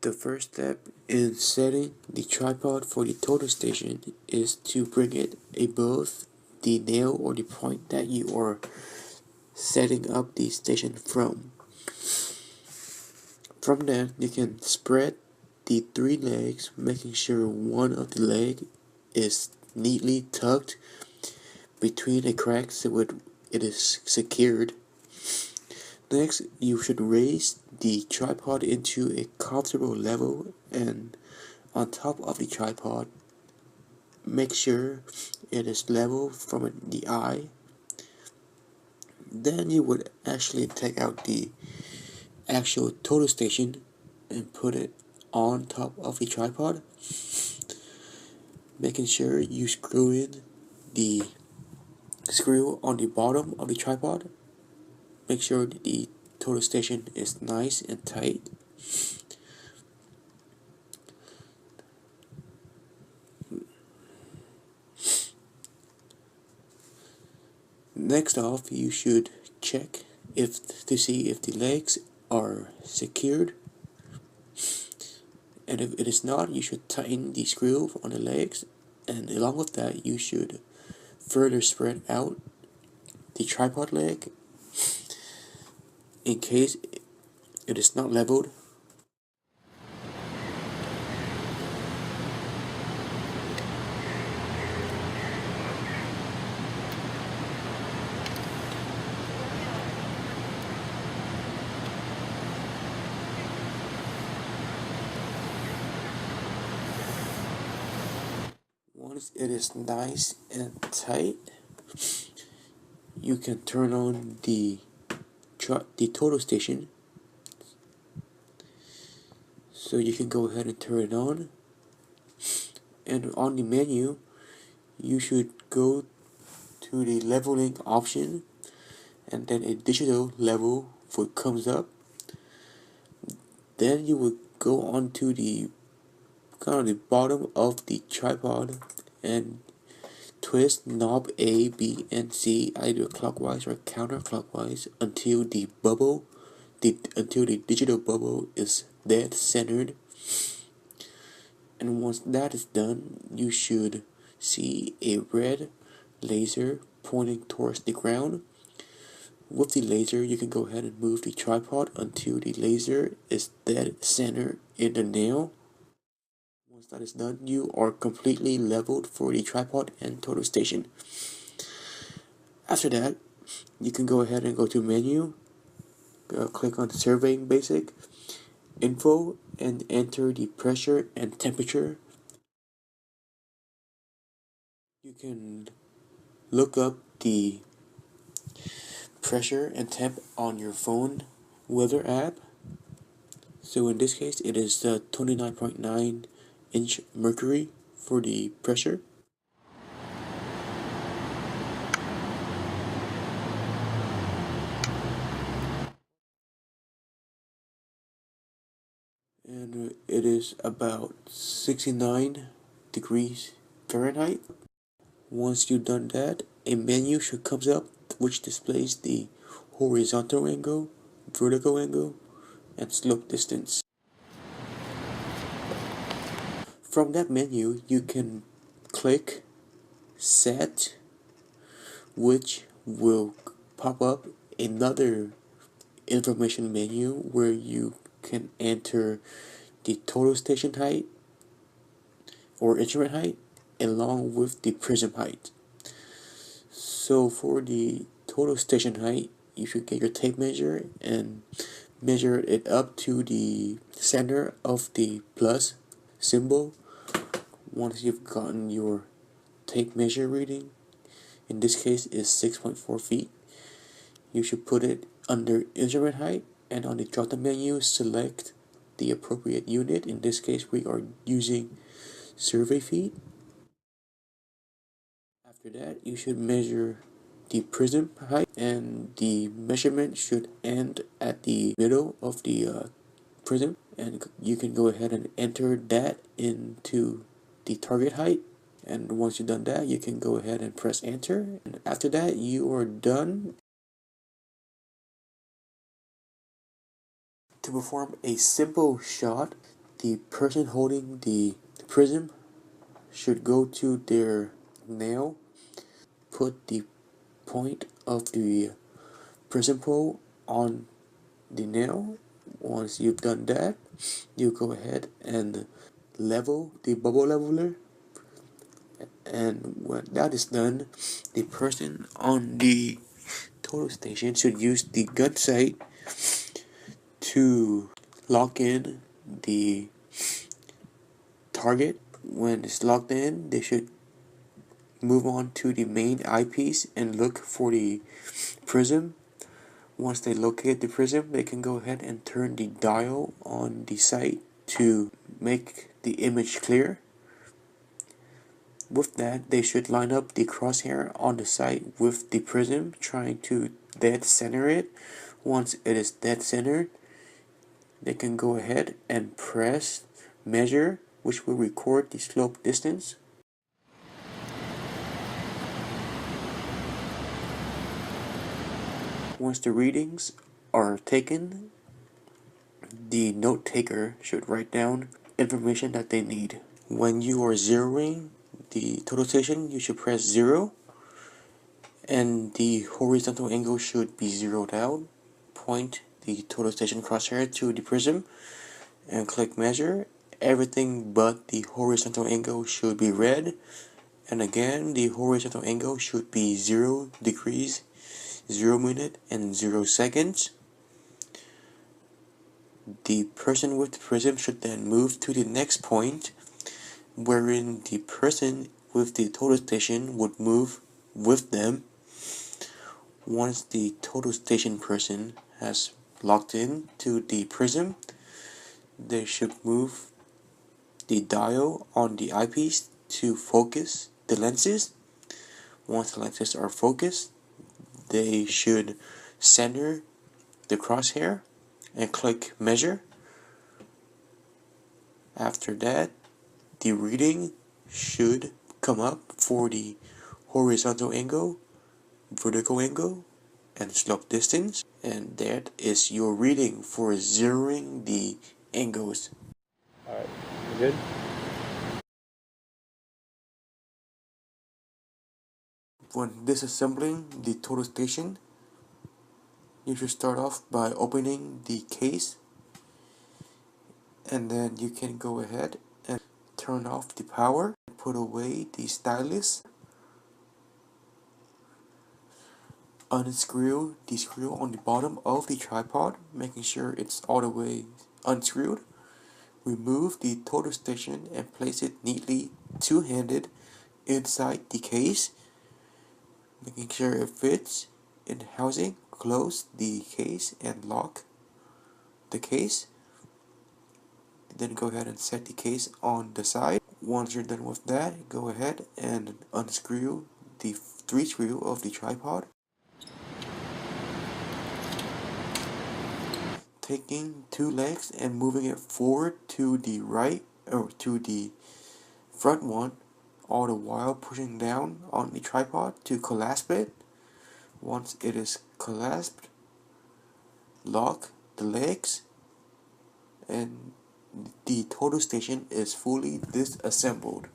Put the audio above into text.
The first step in setting the tripod for the total station is to bring it above the nail or the point that you are setting up the station from. From there, you can spread the three legs, making sure one of the leg is neatly tucked between a crack so it is secured. Next, you should raise the tripod into a comfortable level, and on top of the tripod, make sure it is level from the eye. Then you would actually take out the actual total station and put it on top of the tripod, making sure you screw in the screw on the bottom of the tripod. Make sure the total station is nice and tight. Next off, you should check to see if the legs are secured, and if it is not, you should tighten the screw on the legs, and along with that you should further spread out the tripod leg in case it is not leveled. Once it is nice and tight, you can turn on the total station. So you can go ahead and turn it on, and on the menu you should go to the leveling option, and then a digital level comes up. Then you would go on to the the bottom of the tripod and twist knob A, B, and C either clockwise or counterclockwise until the digital bubble is dead centered. And once that is done, you should see a red laser pointing towards the ground. With the laser, you can go ahead and move the tripod until the laser is dead center in the nail. Once that is done, you are completely leveled for the tripod and total station. After that, you can go ahead and go to menu, click on surveying basic info, and enter the pressure and temperature. You can look up the pressure and temp on your phone weather app. So in this case, it is 29.9 inch mercury for the pressure. And it is about 69 degrees Fahrenheit. Once you've done that, a menu should come up which displays the horizontal angle, vertical angle, and slope distance. From that menu, you can click Set, which will pop up another information menu where you can enter the total station height or instrument height along with the prism height. So for the total station height, you should get your tape measure and measure it up to the center of the plus symbol. Once you've gotten your tape measure reading, in this case is 6.4 feet, you should put it under instrument height, and on the drop down menu select the appropriate unit. In this case we are using survey feet. After that, you should measure the prism height, and the measurement should end at the middle of the prism, and you can go ahead and enter that into the target height. And once you've done that, you can go ahead and press enter, and after that you are done. To perform a simple shot, The person holding the prism should go to their nail, put the point of the prism pole on the nail. Once you've done that, you go ahead and level the bubble leveler, and when that is done, the person on the total station should use the gun sight to lock in the target. When it's locked in, they should move on to the main eyepiece and look for the prism. Once they locate the prism, they can go ahead and turn the dial on the sight to make the image clear. With that, they should line up the crosshair on the sight with the prism, trying to dead center it. Once it is dead centered, they can go ahead and press measure, which will record the slope distance. Once the readings are taken, the note taker should write down information that they need. When you are zeroing the total station, you should press 0, and the horizontal angle should be zeroed out. Point the total station crosshair to the prism and click measure. Everything but the horizontal angle should be red, and again the horizontal angle should be 0 degrees, 0 minute, and 0 seconds. The person with the prism should then move to the next point, wherein the person with the total station would move with them. Once the total station person has locked in to the prism, they should move the dial on the eyepiece to focus the lenses. Once the lenses are focused, they should center the crosshair and click measure. After that, the reading should come up for the horizontal angle, vertical angle, and slope distance, and that is your reading for zeroing the angles. Alright, you good? When disassembling the total station, you should start off by opening the case, and then you can go ahead and turn off the power, put away the stylus, unscrew the screw on the bottom of the tripod, making sure it's all the way unscrewed. Remove the total station and place it neatly two-handed inside the case, making sure it fits in the housing. Close the case and lock the case. Then go ahead and set the case on the side. Once you're done with that, go ahead and unscrew the 3 screw of the tripod. Taking 2 legs and moving it forward to the right, or to the front one, all the while pushing down on the tripod to clasp it. Once it is clasped, lock the legs, and the total station is fully disassembled.